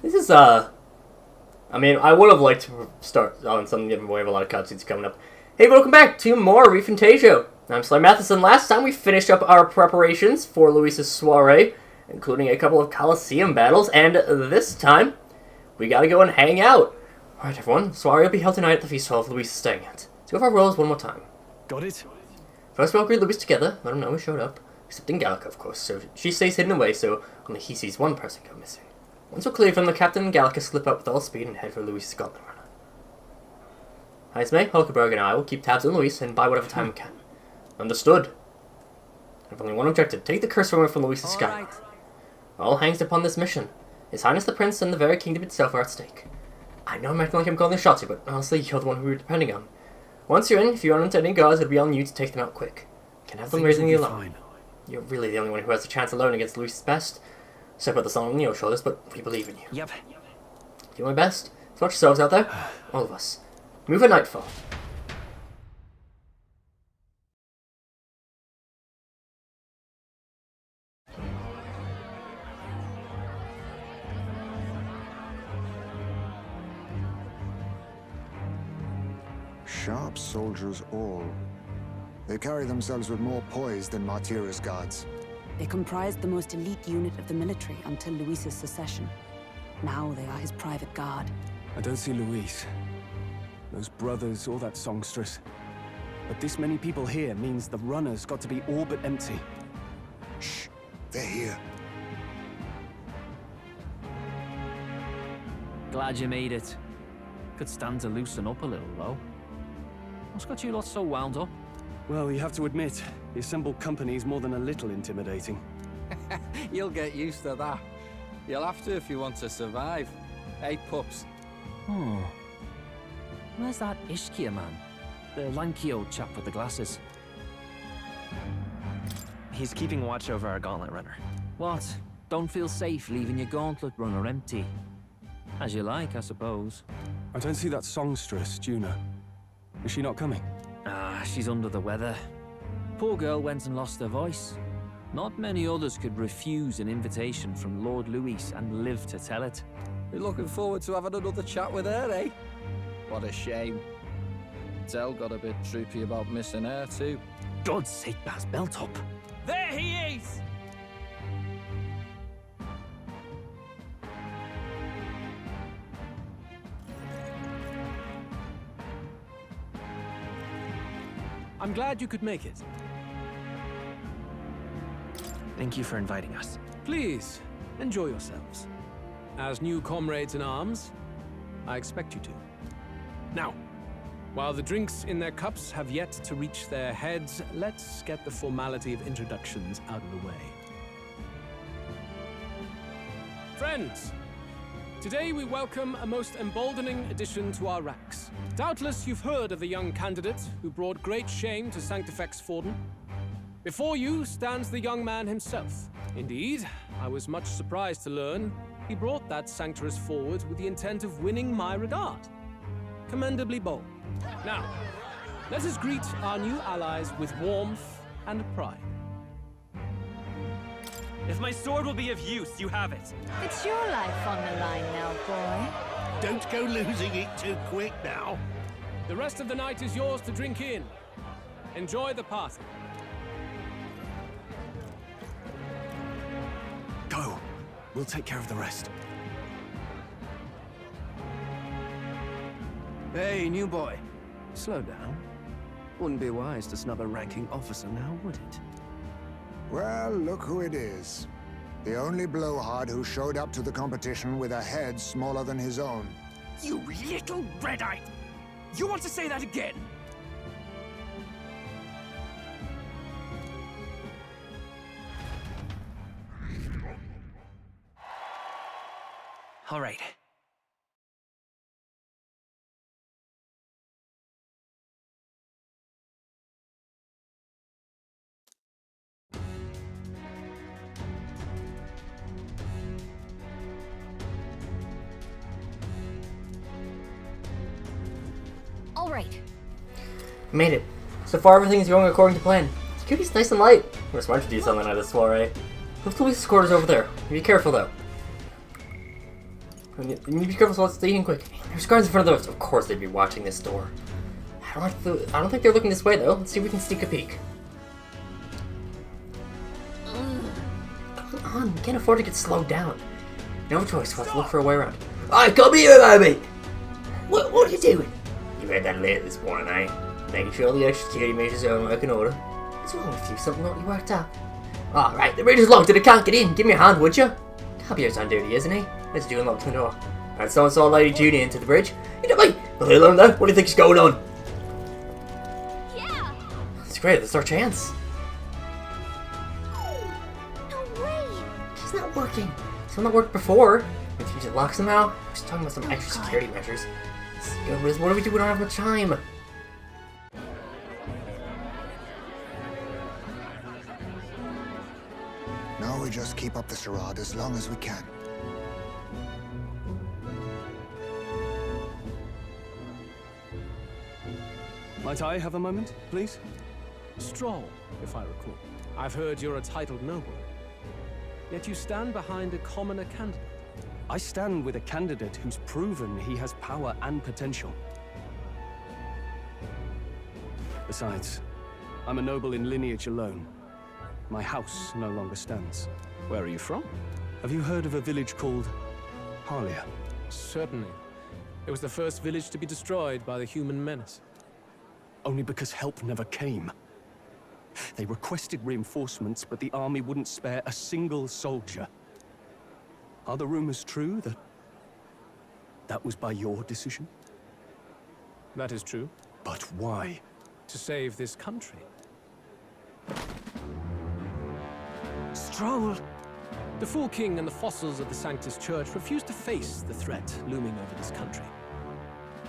This is, I mean, I would have liked to start on something different, but we have a lot of cutscenes coming up. Hey, welcome back to more ReFantazio. I'm SlayerMathis, and last time we finished up our preparations for Luis's soiree, including a couple of Coliseum battles, and this time, we gotta go and hang out. Alright, everyone, the soiree will be held tonight at the feast hall Luis is staying at. Let's go over our roles one more time. Got it? First, we'll greet Luis together, let him know we showed up. Excepting Gallica, of course, so she stays hidden away, so only he sees one person go missing. Once we're clear from the Captain and Gallica slip out with all speed and head for Luis's gauntlet runner. Heisme, Hulkenberg, and I will keep tabs on Luis and buy whatever time we can. Understood. I have only one objective. Take the curse from Luis's sky. Right. All hangs upon this mission. His Highness the Prince and the very kingdom itself are at stake. I know I'm acting like I'm calling the shots here, but honestly, you're the one who we're depending on. Once you're in, if you run into any guards, it'll be on you to take them out quick. Can have them raising the alarm. You're really the only one who has a chance alone against Luis's best. So put this on your shoulders, but we believe in you. Yep. Do my best. So watch yourselves out there. All of us. Move at nightfall. Sharp soldiers all. They carry themselves with more poise than Martira's guards. They comprised the most elite unit of the military until Luis's secession. Now they are his private guard. I don't see Luis, those brothers, or that songstress. But this many people here means the runner's got to be all but empty. Shh, they're here. Glad you made it. Could stand to loosen up a little, though. What's got you lot so wound up? Well, you have to admit, the assembled company is more than a little intimidating. You'll get used to that. You'll have to if you want to survive. Hey, pups. Hmm. Where's that Ishkia man? The lanky old chap with the glasses. He's keeping watch over our gauntlet runner. What? Don't feel safe leaving your gauntlet runner empty? As you like, I suppose. I don't see that songstress, Junah. Is she not coming? Ah, she's under the weather. Poor girl went and lost her voice. Not many others could refuse an invitation from Lord Luis and live to tell it. You're looking forward to having another chat with her, eh? What a shame. Zell got a bit droopy about missing her, too. God's sake, Baz, belt up. There he is! I'm glad you could make it. Thank you for inviting us. Please, enjoy yourselves. As new comrades in arms, I expect you to. Now, while the drinks in their cups have yet to reach their heads, let's get the formality of introductions out of the way. Friends, today we welcome a most emboldening addition to our ranks. Doubtless you've heard of the young candidate who brought great shame to Sanctifex Forden. Before you stands the young man himself. Indeed, I was much surprised to learn he brought that sanctuary forward with the intent of winning my regard. Commendably bold. Now, let us greet our new allies with warmth and pride. If my sword will be of use, you have it. It's your life on the line now, boy. Don't go losing it too quick now. The rest of the night is yours to drink in. Enjoy the party. Go. We'll take care of the rest. Hey, new boy. Slow down. Wouldn't be wise to snub a ranking officer now, would it? Well, look who it is. The only blowhard who showed up to the competition with a head smaller than his own. You little red-eye! You want to say that again? All right. All right. Made it. So far, everything's going according to plan. Security's nice and light. We're smart to do something at this soiree. Luis's quarters over there. Be careful, though. You need to be careful, so let's stay in quick. There's guards in front of us. Of course they'd be watching this door. I don't think they're looking this way, though. Let's see if we can sneak a peek. Come on, we can't afford to get slowed down. No choice, we'll have to look for a way around. Alright, come here a moment! What are you doing? You read that late this morning, eh? Making sure all the extra security measures are in working order. What's wrong with you? Something not you worked up? Alright, the bridge is locked and I can't get in. Give me a hand, would you? Cabio's on duty, isn't he? Let's do unlock the door. Alright, so I saw Lady Junah into the bridge. You know me! Well, hello there. What do you think's going on? Yeah! It's great, that's our chance. No way! It's not working. It's not worked before. We have to use it lock somehow. We're just talking about some extra security measures. What do we do? We don't have much time. Now we just keep up the charade as long as we can. Might I have a moment, please? Stroll, if I recall. I've heard you're a titled noble. Yet you stand behind a commoner candidate. I stand with a candidate who's proven he has power and potential. Besides, I'm a noble in lineage alone. My house no longer stands. Where are you from? Have you heard of a village called Harlia? Certainly. It was the first village to be destroyed by the human menace. Only because help never came. They requested reinforcements, but the army wouldn't spare a single soldier. Are the rumors true that was by your decision? That is true. But why? To save this country. Stroll! The Fool King and the fossils of the Sanctus Church refused to face the threat looming over this country.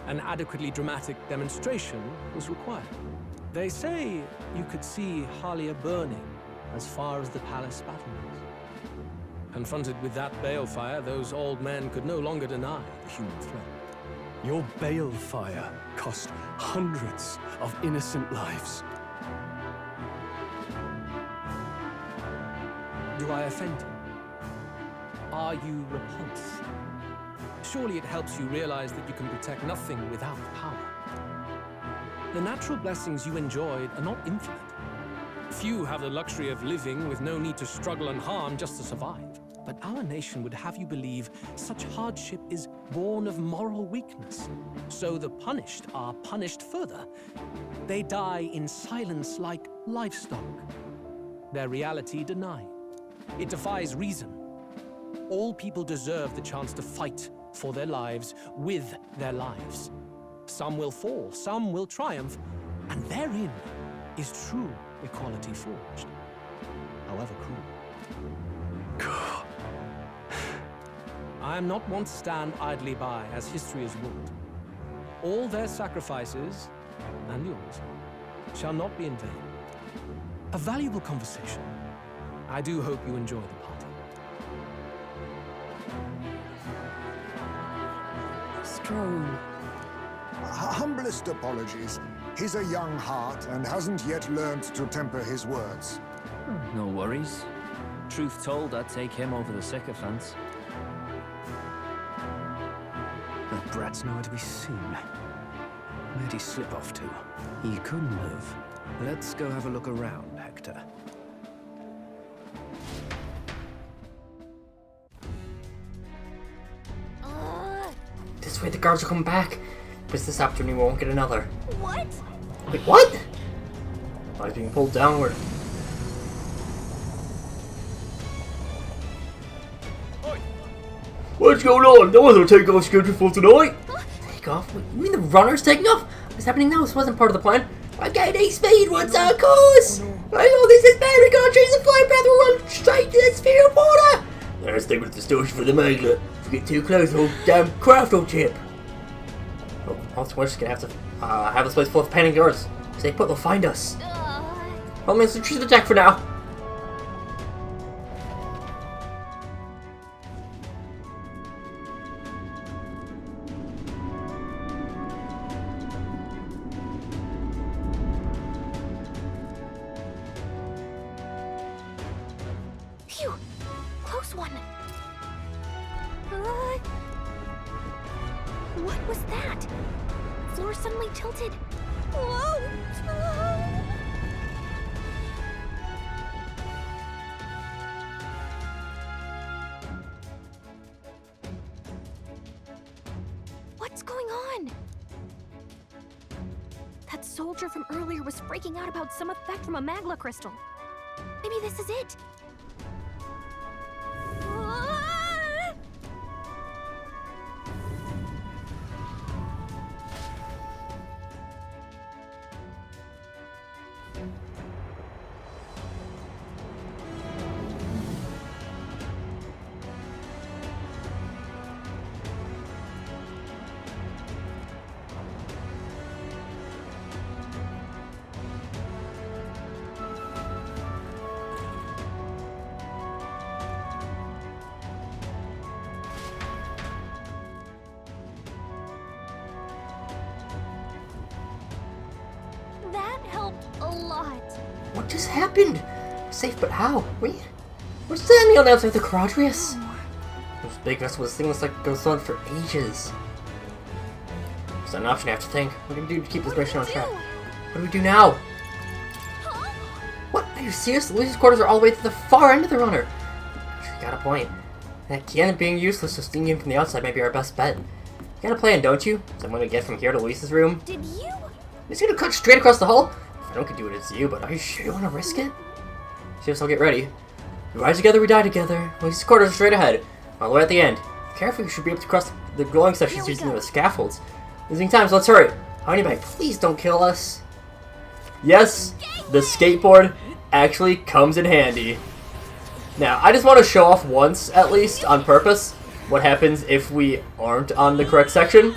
An adequately dramatic demonstration was required. They say you could see Harlia burning as far as the palace battlements. Confronted with that balefire, those old men could no longer deny the human threat. Your balefire cost hundreds of innocent lives. Do I offend you? Are you repulsed? Surely it helps you realize that you can protect nothing without power. The natural blessings you enjoyed are not infinite. Few have the luxury of living with no need to struggle and harm just to survive. But our nation would have you believe such hardship is born of moral weakness. So the punished are punished further. They die in silence like livestock. Their reality denied. It defies reason. All people deserve the chance to fight for their lives with their lives. Some will fall, some will triumph, and therein is true equality forged, however cruel. I am not one to stand idly by as history is wrought. All their sacrifices, and yours, shall not be in vain. A valuable conversation. I do hope you enjoy the party. Stroll. Humblest apologies. He's a young heart and hasn't yet learned to temper his words. No worries. Truth told, I'd take him over the sycophants. That brat's nowhere to be seen. Where'd he slip off to? He couldn't have. Let's go have a look around, Hector. This way the guards will come back. Miss this opportunity, we won't get another. What? Wait, what? I'm being pulled downward. What's going on? No one's gonna take off schedule for tonight. Take off? Wait, you mean the runner's taking off? What's happening now? This wasn't part of the plan. I'm gaining speed. What's our course? I know this is bad. We're gonna change the flight path. We're going straight to the sphere of water. Let's stick with the distortion for the magler. If we get too close, we'll damn craft will chip. Oh, also, we're just gonna have to have this place full of panic guards. Stay put, they'll find us. Well, let's retreat the deck for now. Phew! Close one. What was that? The floor suddenly tilted. Whoa! What's going on? That soldier from earlier was freaking out about some effect from a magma crystal. Maybe this is it. Ah! That helped a lot. What just happened? Safe, but how? Wait, we're standing on the outside of the Caradhras. This big vessel, this thing looks like it goes on for ages. It's not an option I have to think. What do we do to keep this mission on track? What do we do now? Huh? What? Are you serious? Lucy's quarters are all the way to the far end of the runner. You got a point. That cannon being useless, so sneaking in from the outside might be our best bet. You got a plan, don't you? So I'm gonna get from here to Lucy's room. Did you? He's gonna cut straight across the hall? If I don't do it, it's you, but are you sure you want to risk it? Seriously, I'll get ready. We rise together, we die together. Lucy's quarters are straight ahead, all the way at the end. Careful, you should be able to cross the glowing sections using the scaffolds. Losing time, so let's hurry. Honeybag, please don't kill us. Yes, the skateboard actually comes in handy. Now, I just want to show off once, at least, on purpose, what happens if we aren't on the correct section.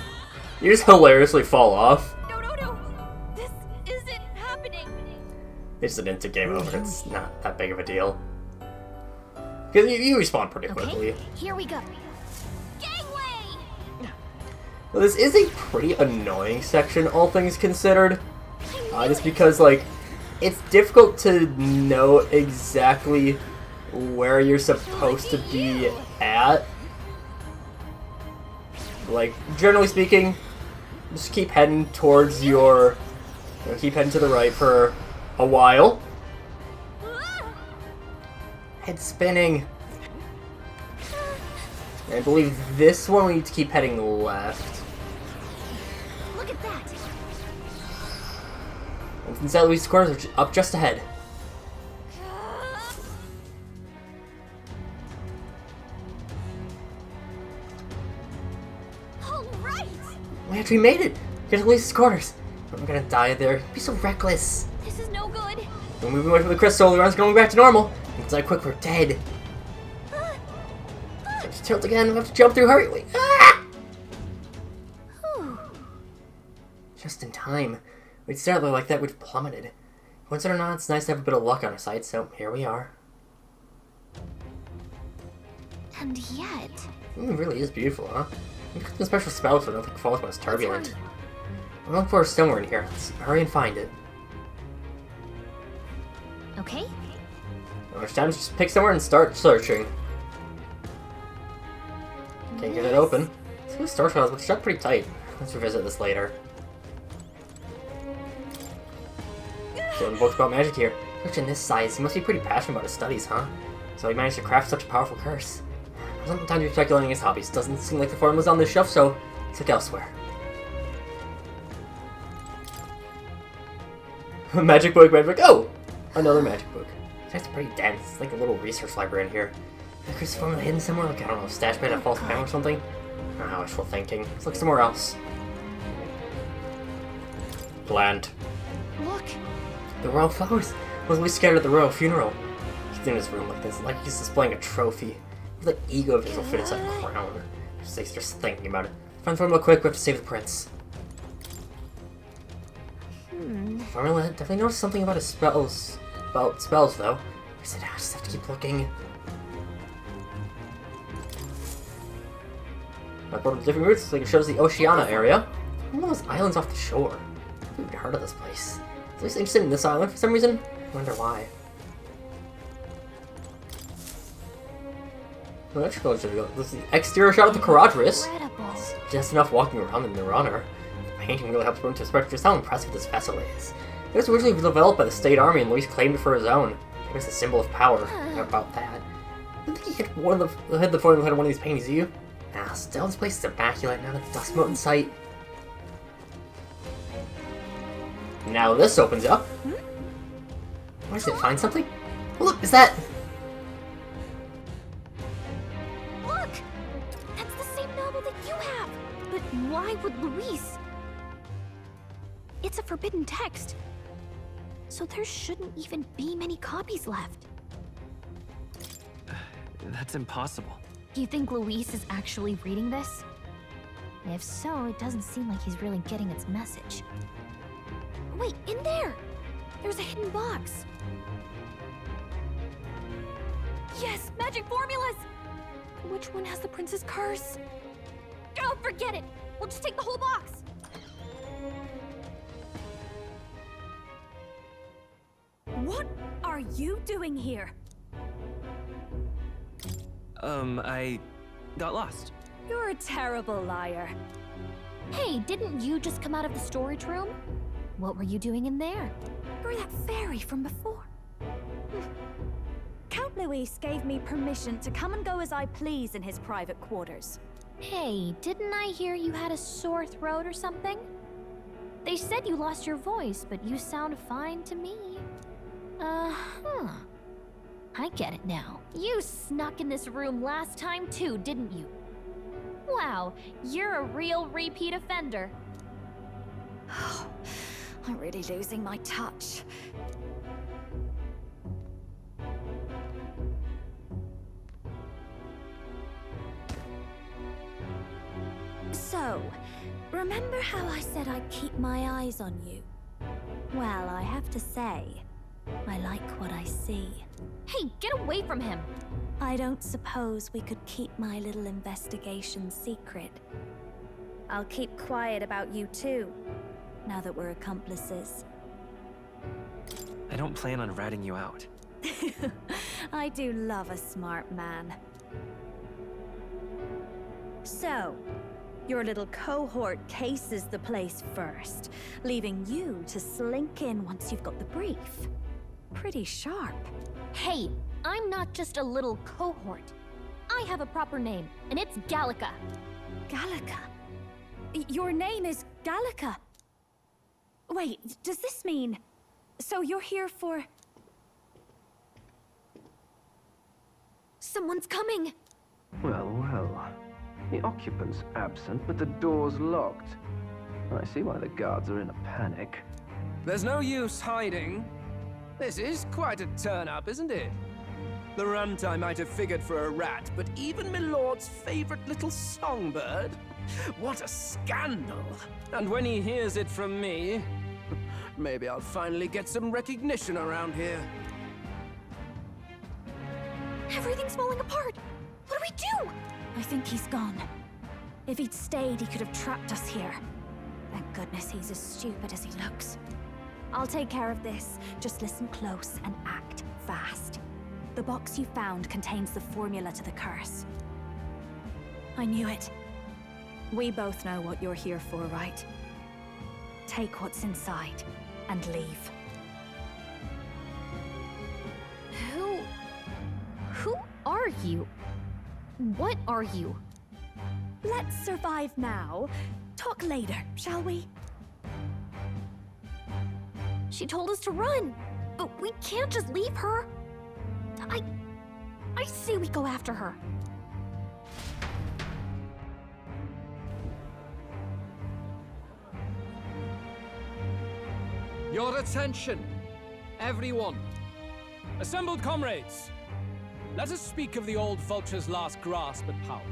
You just hilariously fall off. No. This isn't happening. It's an instant game over. It's not that big of a deal. Because you respawn pretty quickly. Okay, here we go. Gangway! Well, this is a pretty annoying section, all things considered. Just because, like, it's difficult to know exactly where you're supposed to be at. Like, generally speaking, just keep heading towards your... keep heading to the right for a while. Head spinning. And I believe this one we need to keep heading left. Look at that. And inside Lucy's quarters are up just ahead. All right. We actually made it! Get to Lucy's quarters. I'm gonna die there. You'd be so reckless. This is no good. We're moving away from the crystal, the run's going back to normal. Inside quick, we're dead. Just tilt again, we have to jump through, hurry! Wait. Ah! Just in time. We'd started like that, we'd plummeted. Once or not, it's nice to have a bit of luck on our side, so here we are. And yet... It really is beautiful, huh? We got some special spells so nothing falls when it's turbulent. I'm looking for somewhere in here. Let's hurry and find it. Okay. Now it's time to just pick somewhere and start searching. Can't get it open. Some store files, but it's shut pretty tight. Let's revisit this later. Doing books about magic here. Searching this size, he must be pretty passionate about his studies, huh? So he managed to craft such a powerful curse. Sometimes you're speculating his hobbies. Doesn't seem like the formula's on this shelf, so let's look elsewhere. Magic book, magic book. Oh! Another magic book. That's pretty dense. It's like a little research library in here. The curse formula hidden somewhere? Like, I don't know, stashed by a false panel or something? I don't know, wishful thinking. Let's look somewhere else. Plant. Look. The royal flowers. Was we scattered at the royal funeral? He's in his room like this, like he's displaying a trophy. The ego of his will fit inside a crown. Just thinking about it. Find the formula quick, we have to save the prince. Formula, definitely noticed something about his spells. About spells, though. I said, I just have to keep looking. Like one of the different routes, like it shows the Oceania area. One of those islands off the shore. I've never heard of this place. At least interested in this island for some reason. I wonder why. Well, this is the exterior shot of the Caradhras. just enough walking around in their honor. The painting really helps one to express just how impressive this vessel is. It was originally developed by the state army and Luis claimed it for his own. It was a symbol of power. About that. I don't think he hit the foot of one of these paintings, do you? Nah, still, this place is immaculate now that the dust mote in sight. Now this opens up. What is it? Find something? Oh, look, is that? Look! That's the same novel that you have! But why would Luis? It's a forbidden text. So there shouldn't even be many copies left. That's impossible. Do you think Luis is actually reading this? If so, it doesn't seem like he's really getting its message. Wait, in there! There's a hidden box. Yes, magic formulas! Which one has the prince's curse? Oh, forget it! We'll just take the whole box! What are you doing here? I got lost. You're a terrible liar. Hey, didn't you just come out of the storage room? What were you doing in there? You're that fairy from before. Count Luis gave me permission to come and go as I please in his private quarters. Hey, didn't I hear you had a sore throat or something? They said you lost your voice, but you sound fine to me. I get it now. You snuck in this room last time too, didn't you? Wow, you're a real repeat offender. I'm really losing my touch. So, remember how I said I'd keep my eyes on you? Well, I have to say, I like what I see. Hey, get away from him! I don't suppose we could keep my little investigation secret. I'll keep quiet about you too, now that we're accomplices. I don't plan on ratting you out. I do love a smart man. So, your little cohort cases the place first, leaving you to slink in once you've got the brief. Pretty sharp. Hey, I'm not just a little cohort. I have a proper name, and it's Gallica. Gallica? Your name is Gallica? Wait, does this mean... So you're here for... Someone's coming! Well, well. The occupant's absent, but the door's locked. I see why the guards are in a panic. There's no use hiding. This is quite a turn-up, isn't it? The runt I might have figured for a rat, but even Milord's favorite little songbird? What a scandal! And when he hears it from me, maybe I'll finally get some recognition around here. Everything's falling apart! What do we do? I think he's gone. If he'd stayed, he could have trapped us here. Thank goodness he's as stupid as he looks. I'll take care of this. Just listen close and act fast. The box you found contains the formula to the curse. I knew it. We both know what you're here for, right? Take what's inside and leave. Who are you? What are you? Let's survive now. Talk later, shall we? She told us to run, but we can't just leave her. I say we go after her. Your attention, everyone. Assembled comrades, let us speak of the old vulture's last grasp at power.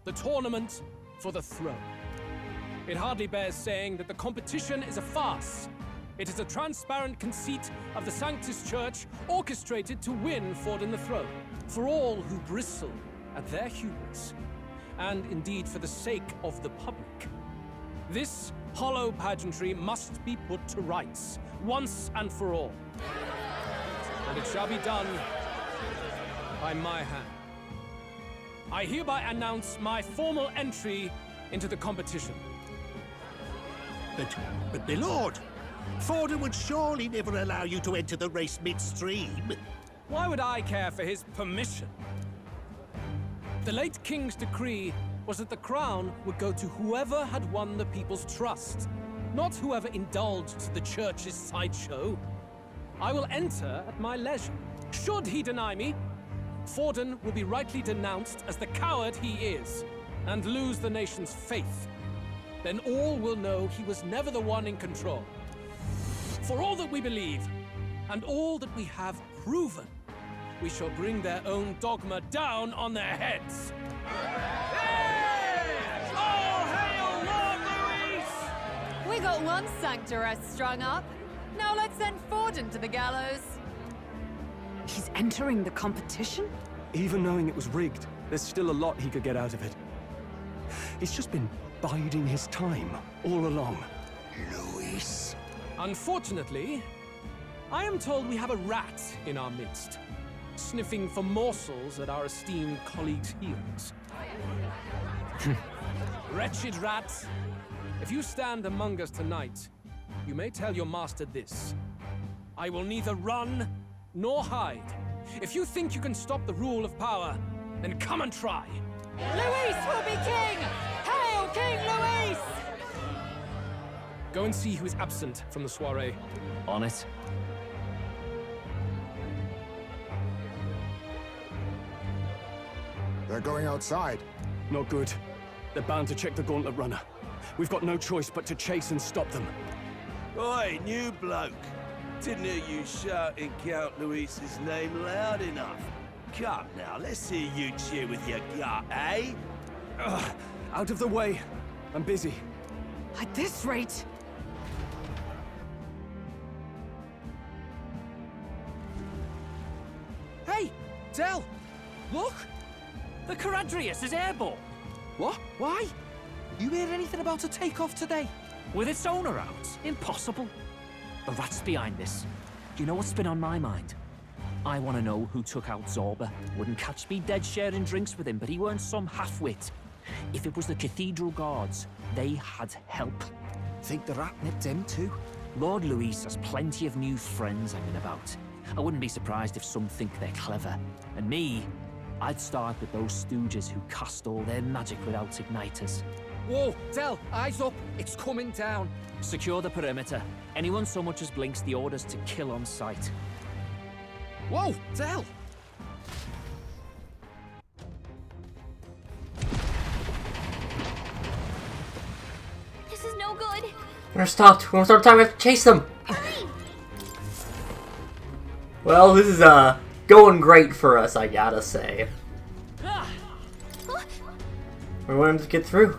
The tournament for the throne. It hardly bears saying that the competition is a farce. It is a transparent conceit of the Sanctus Church orchestrated to win Forden the throne, for all who bristle at their hubris, and indeed for the sake of the public. This hollow pageantry must be put to rights, once and for all. And it shall be done by my hand. I hereby announce my formal entry into the competition. But my lord, Forden would surely never allow you to enter the race midstream. Why would I care for his permission? The late king's decree was that the crown would go to whoever had won the people's trust, not whoever indulged the church's sideshow. I will enter at my leisure. Should he deny me, Forden will be rightly denounced as the coward he is, and lose the nation's faith. Then all will know he was never the one in control. For all that we believe, and all that we have proven, we shall bring their own dogma down on their heads. All hail Lord Luis! We got one sanctoress strung up. Now let's send Forden to the gallows. He's entering the competition? Even knowing it was rigged, there's still a lot he could get out of it. He's just been biding his time all along. Luis. Unfortunately, I am told we have a rat in our midst, sniffing for morsels at our esteemed colleagues' heels. Wretched rat, if you stand among us tonight, you may tell your master this. I will neither run nor hide. If you think you can stop the rule of power, then come and try. Luis will be king! Hail King Luis! Go and see who is absent from the soiree. On it. They're going outside. Not good. They're bound to check the gauntlet runner. We've got no choice but to chase and stop them. Oi, new bloke. Didn't hear you shouting Count Luis's name loud enough. Come now, let's hear you cheer with your gut, eh? Ugh, out of the way. I'm busy. At this rate... Hey, Del! Look! The Caradrius is airborne! What? Why? You heard anything about a takeoff today? With its owner out? Impossible. The rat's behind this. Do you know what's been on my mind? I want to know who took out Zorba. Wouldn't catch me dead sharing drinks with him, but he weren't some half-wit. If it was the Cathedral Guards, they had help. Think the rat nipped him too? Lord Luis has plenty of new friends hanging about. I wouldn't be surprised if some think they're clever. And me, I'd start with those stooges who cast all their magic without igniters. Whoa, Del, eyes up. It's coming down. Secure the perimeter. Anyone so much as blinks, the orders to kill on sight. Whoa, Del! This is no good. We're stopped. We're start time. We have to chase them. Well, this is going great for us, I gotta say. We want him to get through.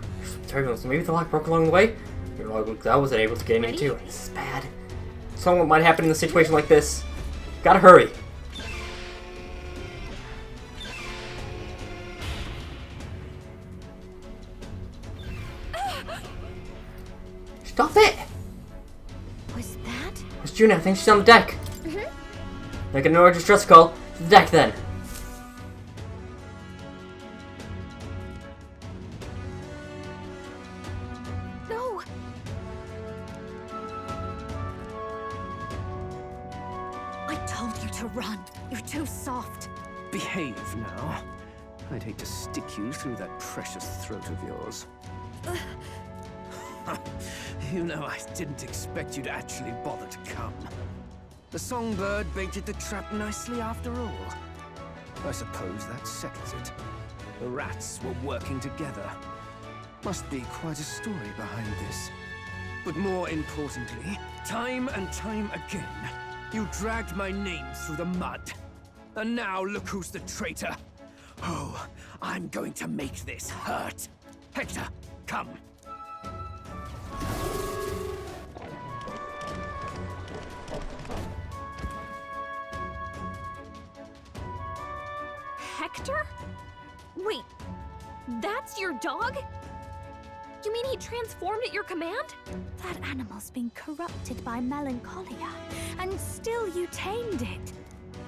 So maybe the lock broke along the way. I wasn't able to get in too. This is bad. Something might happen in a situation like this. Gotta hurry. Stop it! Was that? It's Junah. I think she's on the deck. Make an urgent distress call to the deck then. No. I told you to run. You're too soft. Behave now. I'd hate to stick you through that precious throat of yours. You know, I didn't expect you to actually bother to come. The songbird baited the trap nicely after all. I suppose that settles it. The rats were working together. Must be quite a story behind this. But more importantly, time and time again, you dragged my name through the mud. And now look who's the traitor. Oh, I'm going to make this hurt. Hector, come. Hector? Wait, that's your dog? You mean he transformed at your command? That animal's been corrupted by melancholia, and still you tamed it.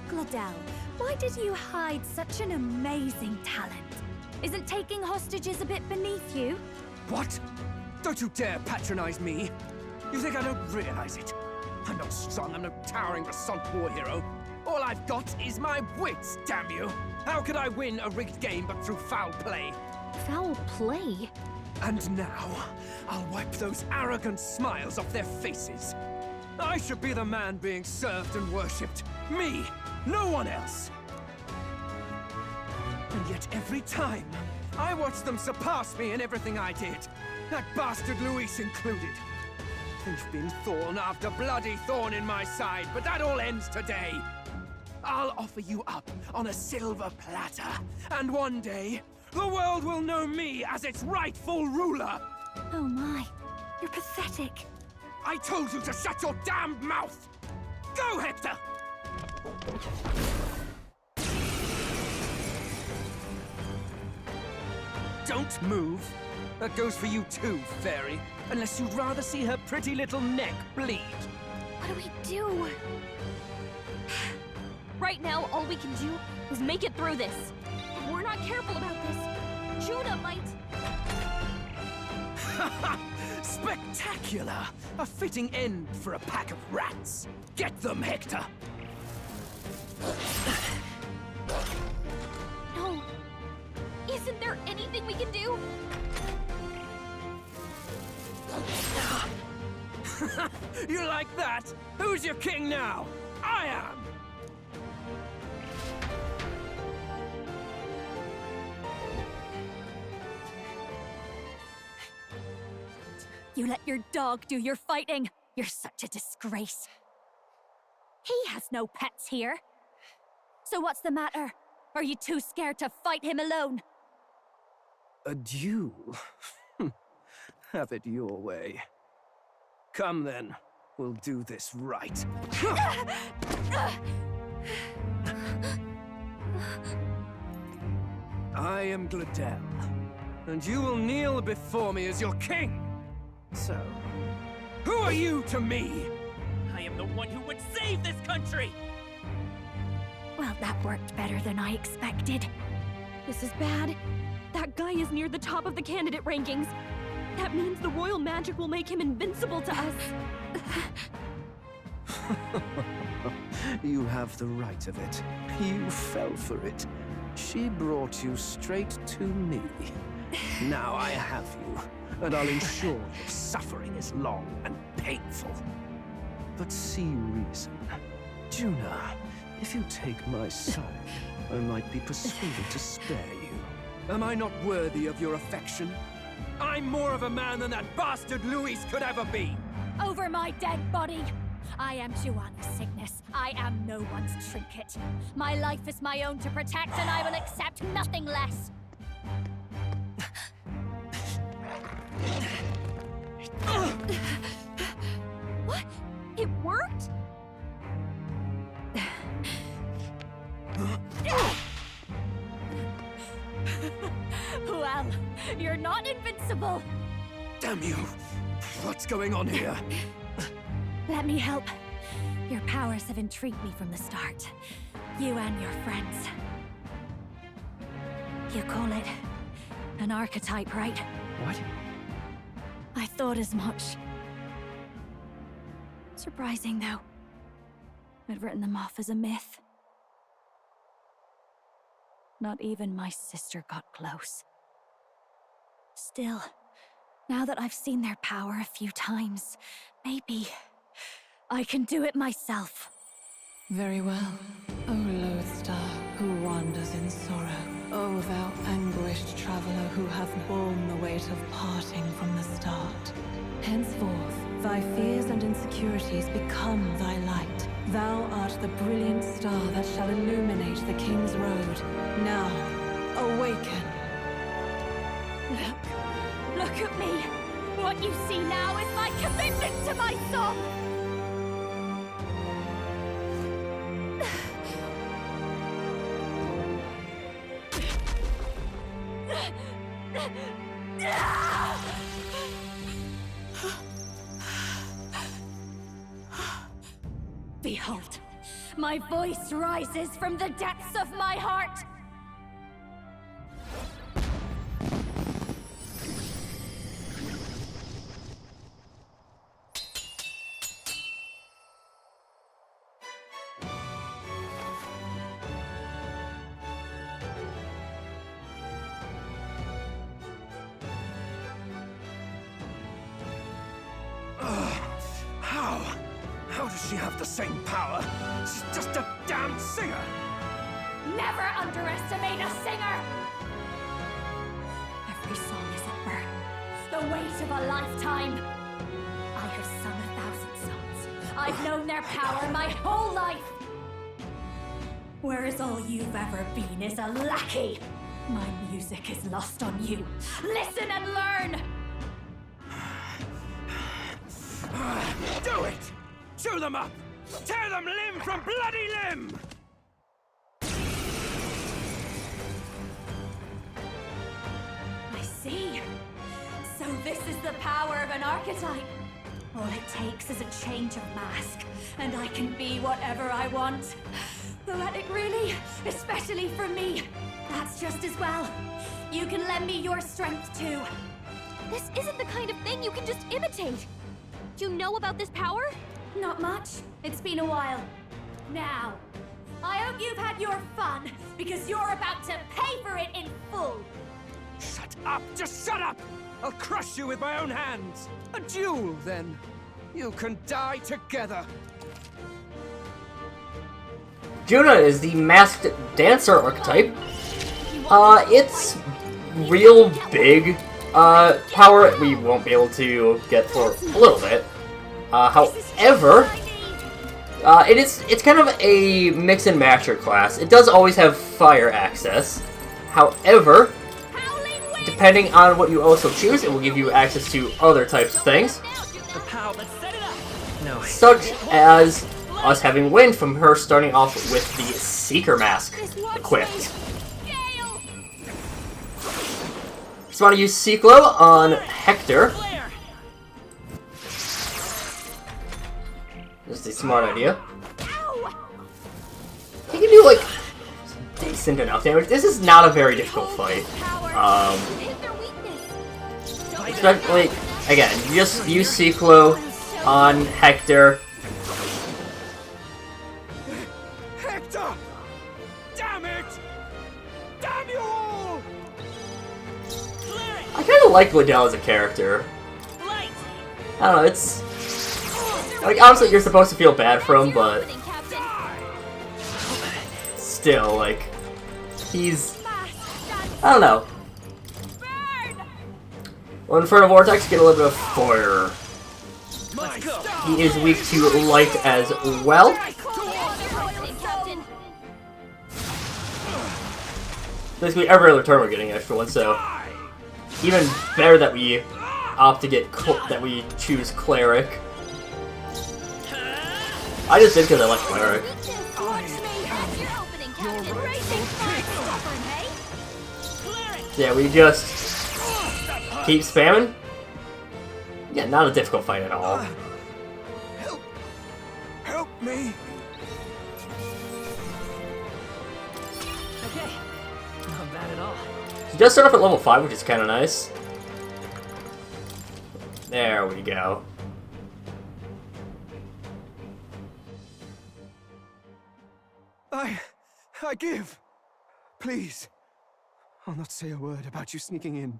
Gladel, why did you hide such an amazing talent? Isn't taking hostages a bit beneath you? What? Don't you dare patronize me! You think I don't realize it? I'm not strong, I'm no towering Rassant war hero. All I've got is my wits, damn you! How could I win a rigged game but through foul play? Foul play? And now, I'll wipe those arrogant smiles off their faces. I should be the man being served and worshipped. Me, no one else. And yet every time, I watch them surpass me in everything I did. That bastard Luis included. They've been thorn after bloody thorn in my side, but that all ends today. I'll offer you up on a silver platter, and one day, the world will know me as its rightful ruler! Oh my, you're pathetic. I told you to shut your damned mouth! Go, Hector! Don't move. That goes for you too, fairy. Unless you'd rather see her pretty little neck bleed. What do we do? Right now, all we can do is make it through this. If we're not careful about this, Junah might... Spectacular! A fitting end for a pack of rats. Get them, Hector! No. Isn't there anything we can do? You like that? Who's your king now? I am! You let your dog do your fighting. You're such a disgrace. He has no pets here. So what's the matter? Are you too scared to fight him alone? A duel? Have it your way. Come then, we'll do this right. I am Gladel, and you will kneel before me as your king. So, who are you to me? I am the one who would save this country! Well, that worked better than I expected. This is bad. That guy is near the top of the candidate rankings. That means the royal magic will make him invincible to us. You have the right of it. You fell for it. She brought you straight to me. Now I have you, and I'll ensure your suffering is long and painful. But see reason. Junah, if you take my side, I might be persuaded to spare you. Am I not worthy of your affection? I'm more of a man than that bastard Luis could ever be! Over my dead body! I am Juana's sickness. I am no one's trinket. My life is my own to protect, and I will accept nothing less. What? It worked? Well, you're not invincible. Damn you! What's going on here? Let me help. Your powers have intrigued me from the start. You and your friends. You call it an archetype, right? What? I thought as much. Surprising, though. I'd written them off as a myth. Not even my sister got close. Still, now that I've seen their power a few times, maybe I can do it myself. Very well, O lodestar who wanders in sorrow, O thou anguished traveler who hast borne the weight of parting from the start. Henceforth, thy fears and insecurities become thy light. Thou art the brilliant star that shall illuminate the King's Road. Now, awaken. Look at me! What you see now is my commitment to my song! Behold, my voice rises from the depths of my heart! she have the same power? She's just a damn singer! Never underestimate a singer! Every song is a burden, the weight of a lifetime. I have sung 1,000 songs. I've known their power my whole life. Whereas all you've ever been is a lackey. My music is lost on you. Listen and learn! Do it! Chew them up! Tear them limb from bloody limb! I see. So this is the power of an archetype. All it takes is a change of mask, and I can be whatever I want. Poetic, really? Especially for me. That's just as well. You can lend me your strength, too. This isn't the kind of thing you can just imitate. You know about this power? Not much. It's been a while. Now, I hope you've had your fun, because you're about to pay for it in full. Shut up! Just shut up! I'll crush you with my own hands! A duel, then. You can die together. Junah is the masked dancer archetype. It's real big power we won't be able to get for a little bit. However, it's kind of a mix and matcher class. It does always have fire access. However, depending on what you also choose, it will give you access to other types of things. Such as us having wind from her starting off with the Seeker Mask equipped. Just want to use Cyclo on Hector. Just a smart idea. He can do, like, decent enough damage. This is not a very difficult fight. Especially, again, just use Cyclo on Hector. Hector! Damn it! Damn you all! I kind of like Liddell as a character. I don't know, it's... like, obviously you're supposed to feel bad for him, but... still, like... he's... I don't know. Well, Inferno Vortex, get a little bit of fire. He is weak to light as well. Basically every other turn we're getting extra one, so even better that we opt to get that we choose Cleric. I just did because I like Cleric. Yeah, we just keep spamming. Yeah, not a difficult fight at all. Help me! Okay, not bad at all. He does start off at level 5, which is kind of nice. There we go. I give. Please. I'll not say a word about you sneaking in.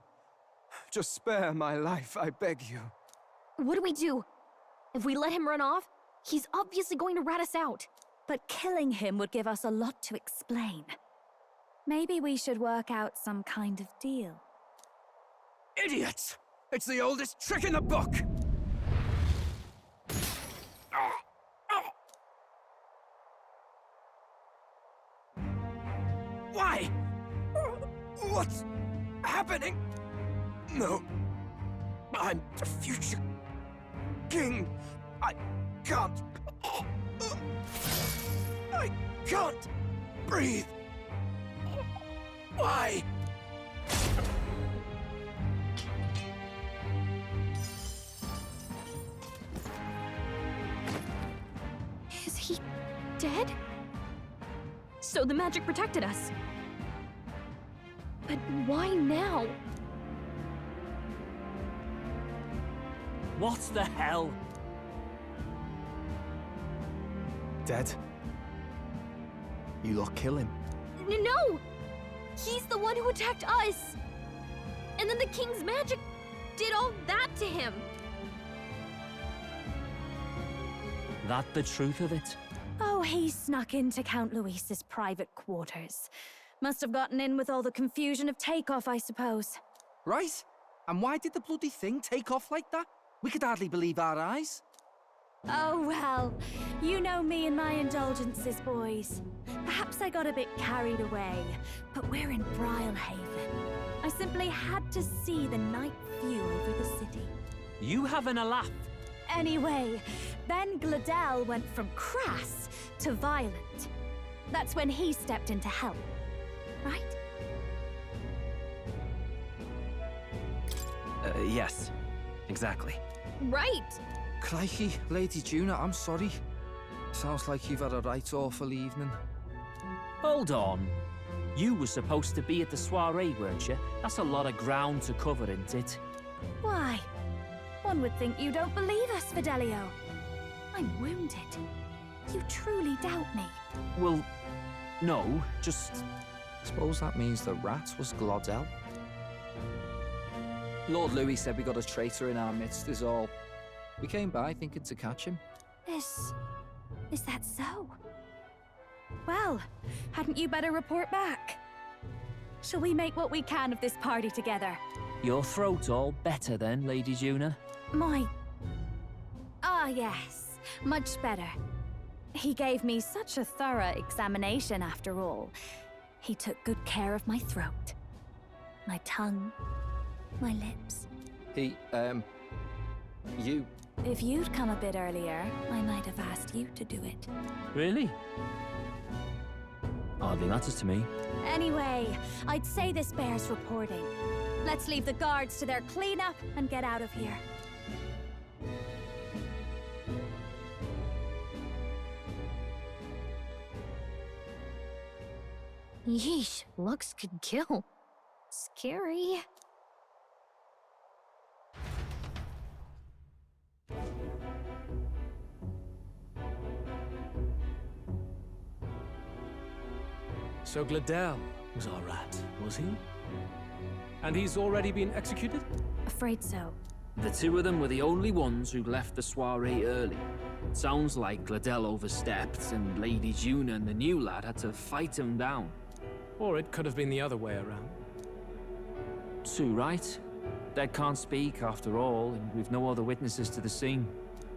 Just spare my life, I beg you. What do we do? If we let him run off, he's obviously going to rat us out. But killing him would give us a lot to explain. Maybe we should work out some kind of deal. Idiots! It's the oldest trick in the book! Why? What's happening? No. I'm the future king. I can't breathe. Why? Is he dead? So the magic protected us. But why now? What the hell? Dead? You lot kill him? No! He's the one who attacked us! And then the king's magic did all that to him! That the truth of it? Oh, he snuck into Count Luis's private quarters. Must have gotten in with all the confusion of takeoff, I suppose. Right? And why did the bloody thing take off like that? We could hardly believe our eyes. Oh, well, you know me and my indulgences, boys. Perhaps I got a bit carried away, but we're in Brilehaven. I simply had to see the night view over the city. You having a laugh? Anyway, then Gladel went from crass to violent. That's when he stepped in to help, right? Yes, exactly. Right! Crikey, Lady Junah, I'm sorry. Sounds like you've had a right awful evening. Hold on. You were supposed to be at the soiree, weren't you? That's a lot of ground to cover, isn't it? Why? One would think you don't believe us, Fidelio. I'm wounded. You truly doubt me. Well, no, just... Suppose that means the rat was Glodell. Lord Louis said we got a traitor in our midst is all. We came by thinking to catch him. Is that so? Well, hadn't you better report back? Shall we make what we can of this party together? Your throat all better then, Lady Junah? Yes, much better. He gave me such a thorough examination after all. He took good care of my throat, my tongue, my lips. You... If you'd come a bit earlier, I might have asked you to do it. Really? Hardly matters to me. Anyway, I'd say this bears reporting. Let's leave the guards to their cleanup and get out of here. Yeesh, looks could kill. Scary. So Gladel was our rat, was he? And he's already been executed? Afraid so. The two of them were the only ones who left the soiree early. Sounds like Gladel overstepped, and Lady Junah and the new lad had to fight him down. Or it could have been the other way around. Too right. Dead can't speak, after all, and we've no other witnesses to the scene.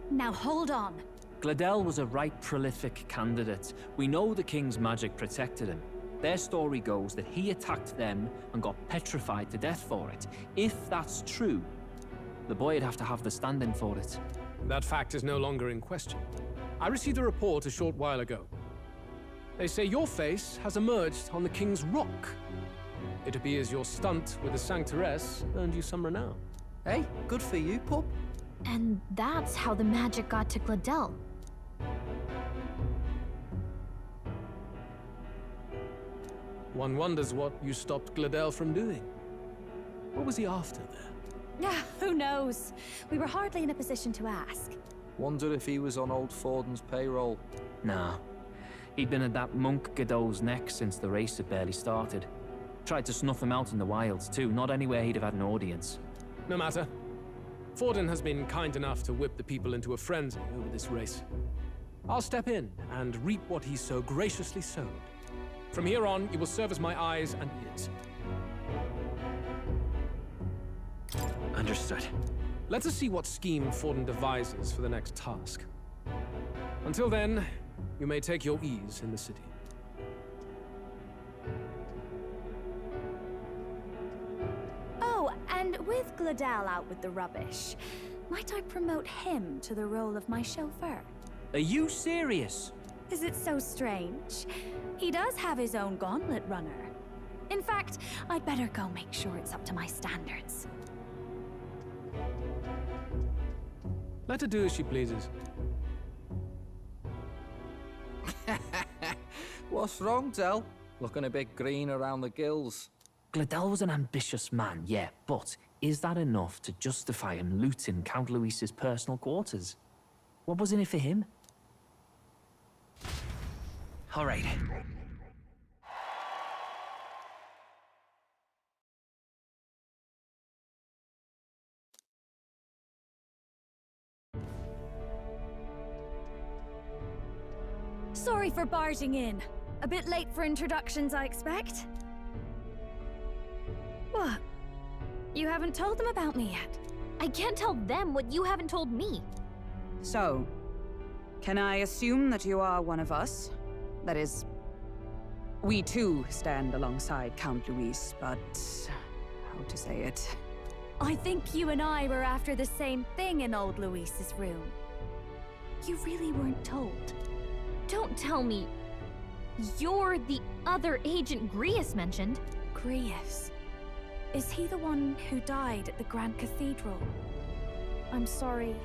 Now hold on. Gladel was a right prolific candidate. We know the king's magic protected him. Their story goes that he attacked them and got petrified to death for it. If that's true, the boy would have to have the stand-in for it. That fact is no longer in question. I received a report a short while ago. They say your face has emerged on the King's Rock. It appears your stunt with the Sanctoress earned you some renown. Hey, good for you, pup. And that's how the magic got to Gladel. One wonders what you stopped Gladel from doing. What was he after there? Who knows? We were hardly in a position to ask. Wonder if he was on old Forden's payroll. Nah. He'd been at that monk Godot's neck since the race had barely started. Tried to snuff him out in the wilds, too, not anywhere he'd have had an audience. No matter. Forden has been kind enough to whip the people into a frenzy over this race. I'll step in and reap what he so graciously sowed. From here on, you will serve as my eyes and ears. Understood. Let us see what scheme Forden devises for the next task. Until then, you may take your ease in the city. Oh, and with Gladel out with the rubbish, might I promote him to the role of my chauffeur? Are you serious? Is it so strange? He does have his own gauntlet runner. In fact, I'd better go make sure it's up to my standards. Let her do as she pleases. What's wrong, Del? Looking a bit green around the gills. Gladel was an ambitious man, yeah, but is that enough to justify him looting Count Luis's personal quarters? What was in it for him? All right. Sorry for barging in. A bit late for introductions, I expect. What? You haven't told them about me yet? I can't tell them what you haven't told me. So, can I assume that you are one of us? That is, we too stand alongside Count Luis, but how to say it? I think you and I were after the same thing in old Luis's room. You really weren't told. Don't tell me. You're the other agent Grius mentioned. Grius? Is he the one who died at the Grand Cathedral? I'm sorry.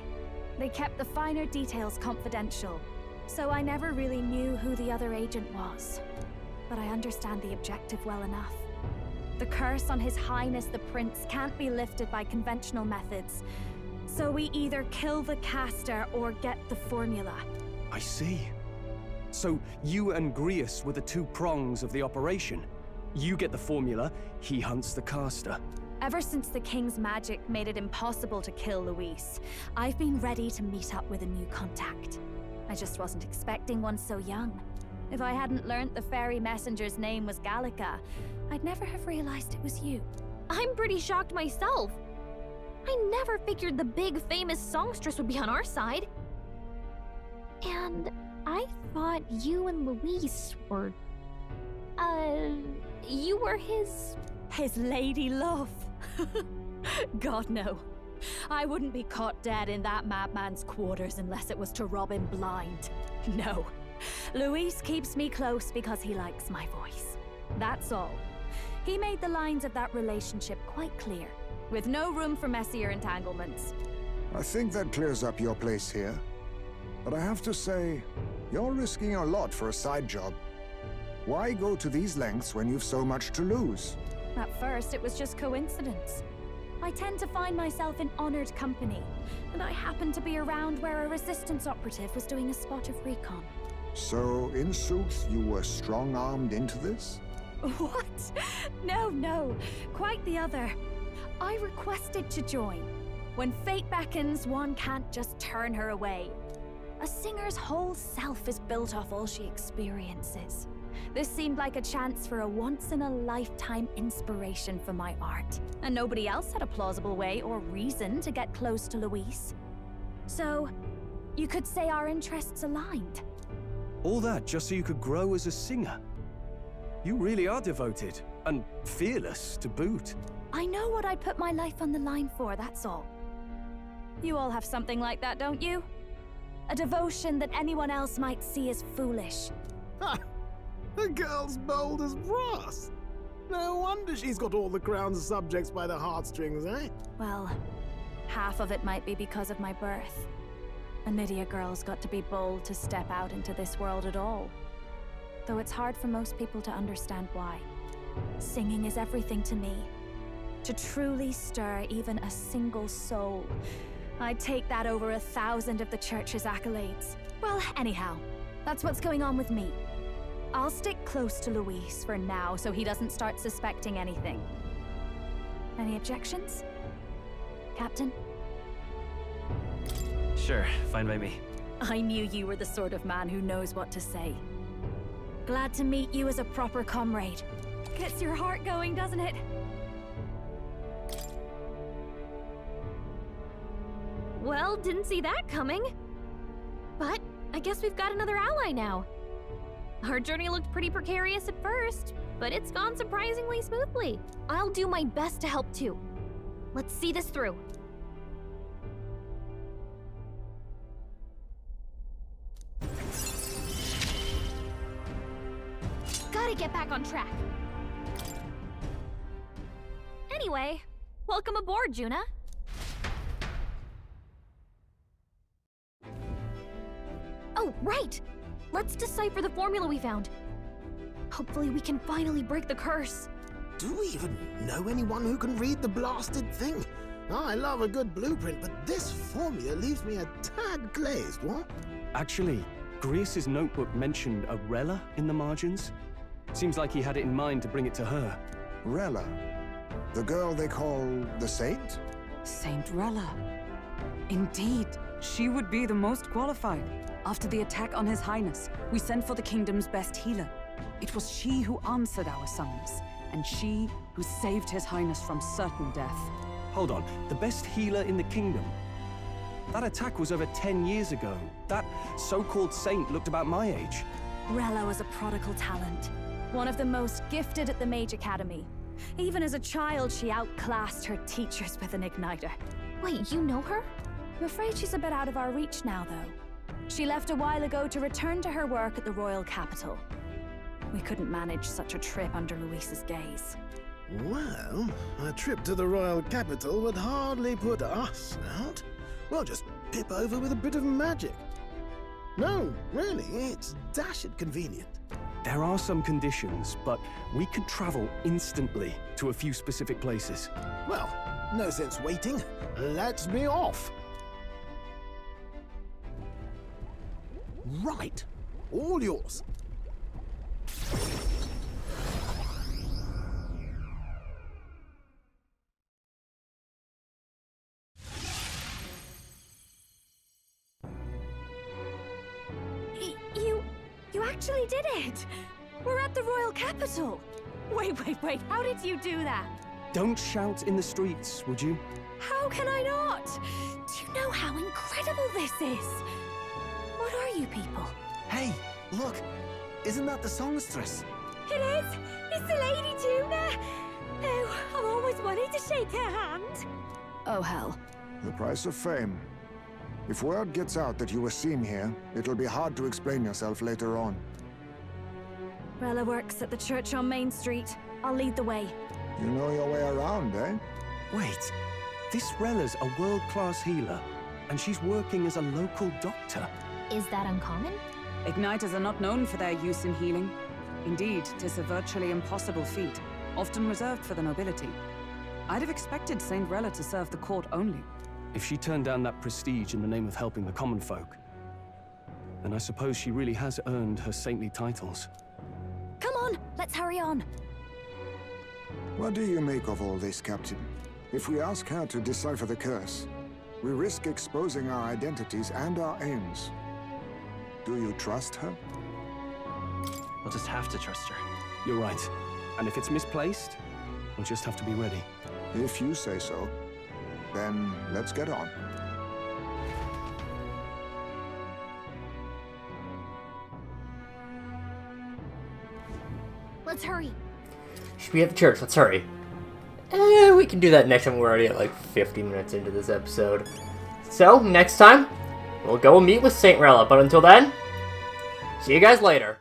They kept the finer details confidential, so I never really knew who the other agent was. But I understand the objective well enough. The curse on His Highness the Prince can't be lifted by conventional methods, so we either kill the caster or get the formula. I see. So you and Grius were the two prongs of the operation. You get the formula, he hunts the caster. Ever since the King's magic made it impossible to kill Luis, I've been ready to meet up with a new contact. I just wasn't expecting one so young. If I hadn't learnt the fairy messenger's name was Gallica, I'd never have realized it was you. I'm pretty shocked myself. I never figured the big famous songstress would be on our side. And I thought you and Luis were... you were his lady love. God, no. I wouldn't be caught dead in that madman's quarters unless it was to rob him blind. No. Luis keeps me close because he likes my voice. That's all. He made the lines of that relationship quite clear, with no room for messier entanglements. I think that clears up your place here. But I have to say, you're risking a lot for a side job. Why go to these lengths when you've so much to lose? At first, it was just coincidence. I tend to find myself in honored company, and I happened to be around where a resistance operative was doing a spot of recon. So, in sooth, you were strong-armed into this? What? No. Quite the other. I requested to join. When fate beckons, one can't just turn her away. A singer's whole self is built off all she experiences. This seemed like a chance for a once-in-a-lifetime inspiration for my art. And nobody else had a plausible way or reason to get close to Luis. So, you could say our interests aligned. All that just so you could grow as a singer? You really are devoted, and fearless to boot. I know what I'd put my life on the line for, that's all. You all have something like that, don't you? A devotion that anyone else might see as foolish. Ha! The girl's bold as brass. No wonder she's got all the crown's subjects by the heartstrings, eh? Well, half of it might be because of my birth. A Nydia girl's got to be bold to step out into this world at all. Though it's hard for most people to understand why. Singing is everything to me. To truly stir even a single soul, I'd take that over 1,000 of the church's accolades. Well, anyhow, that's what's going on with me. I'll stick close to Luis for now so he doesn't start suspecting anything. Any objections? Captain? Sure, fine by me. I knew you were the sort of man who knows what to say. Glad to meet you as a proper comrade. Gets your heart going, doesn't it? Well, didn't see that coming. But I guess we've got another ally now. Our journey looked pretty precarious at first, but it's gone surprisingly smoothly. I'll do my best to help too. Let's see this through. Gotta get back on track. Anyway, welcome aboard, Junah. Oh, right! Let's decipher the formula we found. Hopefully we can finally break the curse. Do we even know anyone who can read the blasted thing? I love a good blueprint, but this formula leaves me a tad glazed, what? Actually, Grius's notebook mentioned a Rella in the margins. Seems like he had it in mind to bring it to her. Rella? The girl they call the Saint? Saint Rella. Indeed. She would be the most qualified. After the attack on His Highness, we sent for the kingdom's best healer. It was she who answered our summons, and she who saved His Highness from certain death. Hold on, the best healer in the kingdom? That attack was over 10 years ago. That so-called saint looked about my age. Rella was a prodigal talent. One of the most gifted at the Mage Academy. Even as a child, she outclassed her teachers with an igniter. Wait, you know her? I'm afraid she's a bit out of our reach now, though. She left a while ago to return to her work at the royal capital. We couldn't manage such a trip under Luis's gaze. Well, a trip to the royal capital would hardly put us out. We'll just pip over with a bit of magic. No, really, it's dashed convenient. There are some conditions, but we could travel instantly to a few specific places. Well, no sense waiting. Let's be off. Right. All yours. You actually did it! We're at the royal capital! Wait, how did you do that? Don't shout in the streets, would you? How can I not? Do you know how incredible this is? What are you people? Hey, look! Isn't that the songstress? It is! It's the Lady Junah! Oh, I've always wanted to shake her hand. Oh, hell. The price of fame. If word gets out that you were seen here, it'll be hard to explain yourself later on. Rella works at the church on Main Street. I'll lead the way. You know your way around, eh? Wait, this Rella's a world-class healer, and she's working as a local doctor. Is that uncommon? Igniters are not known for their use in healing. Indeed, 'tis a virtually impossible feat, often reserved for the nobility. I'd have expected Saint Rella to serve the court only. If she turned down that prestige in the name of helping the common folk, then I suppose she really has earned her saintly titles. Come on, let's hurry on. What do you make of all this, Captain? If we ask her to decipher the curse, we risk exposing our identities and our aims. Do you trust her? We'll just have to trust her. You're right. And if it's misplaced, we'll just have to be ready. If you say so. Then let's get on. Let's hurry. Should be at the church. Let's hurry. We can do that next time. We're already at like 50 minutes into this episode. So, next time, we'll go meet with Saint Rella. But until then, see you guys later.